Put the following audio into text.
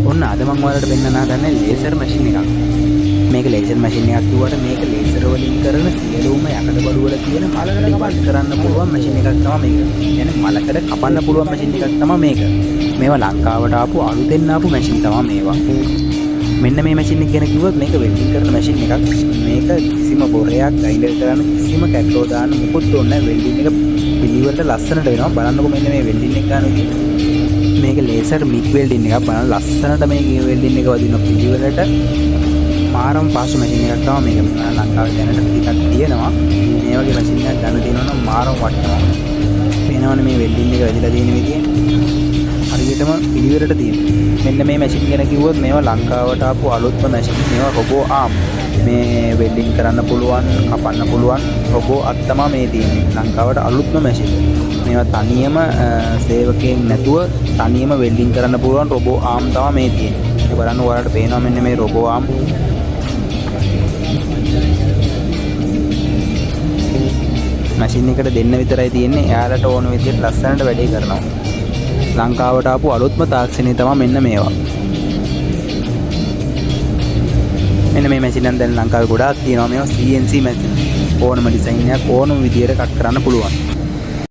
ඔන්න අද මම ඔයාලට පෙන්නන්න හදන්නේ ලේසර් මැෂින් එකක්. මේක ලේසර් මැෂින් එකක් කිව්වට මේක ලේසර් වලින් කරන සියලුම යකඩ බඩු වල තියෙන මලකඩ ඉවත් කරන්න පුළුවන් මැෂින් එකක් තමයි මේක. කියන්නේ මලකඩ කපන්න පුළුවන් මැෂින් එකක් තමයි මේක. මේවා ලංකාවට ආපු අලුතෙන් ආපු මැෂින් තමයි මේවා. මෙන්න මේ මැෂින් එක ගැන කිව්වොත් මේක වෙල්ඩින් කරන මැෂින් එකක්. මේක කිසිම බොරයක් ග්‍රයින්ඩර් කරන්න කිසිම කැටලෝ දාන්න මොකොත් ඕනේ නැහැ. වෙල්ඩින් එක පිළිවෙලට ලස්සනට වෙනවා. බලන්නකො මෙන්න මේ වෙල්ඩින් එක ගන්න මේක ලේසර් මික් වෙල්ඩින් එකක්. බලන්න ලස්සනට මේ වෙල්ඩින් එක වදින පිළිවෙලට මාරම් පාසු මැෂින් එකක් තමයි මේක. ලංකාවේ දැනට ටිකක් තියෙනවා. මේ වගේ මැෂින් එකක් ගන්න තියෙනවා නම් මාරම් වටිනවා. පේනවනේ මේ වෙල්ඩින් එක වැදිලා තියෙන විදිය. හරියටම පිළිවෙලට තියෙනවා. මෙන්න මේ මැෂින් ගැන කිව්වොත් මේවා ලංකාවට ආපු අලුත්ම මැෂින්. මේවා රොබෝ ආම්. මේ වෙල්ඩින් කරන්න පුළුවන්, කපන්න පුළුවන් රොබෝ අත් තමයි මේ තියෙන්නේ. ලංකාවට අලුත්ම මැෂින්. මේවා තනියම සේවකයෙක් නැතුව තනියම වෙල්ඩින් කරන්න පුළුවන් රොබෝ ආම් තමයි මේ තියෙන්නේ. මේ බලන්න ඔයාලට පේනවා මෙන්න මේ රොබෝ ආම්. මැෂින් එකට දෙන්න විතරයි තියෙන්නේ. එයාලට ඕන විදිහට ලස්සනට වැඩේ කරනවා. ලංකාවට ආපු අලුත්ම තාක්ෂණය තමයි මෙන්න මේවා. මෙන්න මේ මැෂින් නම් දැන් ලංකාවේ ගොඩාක් තියෙනවා. මේවා CNC මැෂින්. ඕනම ඩිසයින් එකක් ඕනම විදිහට කට් කරන්න පුළුවන්.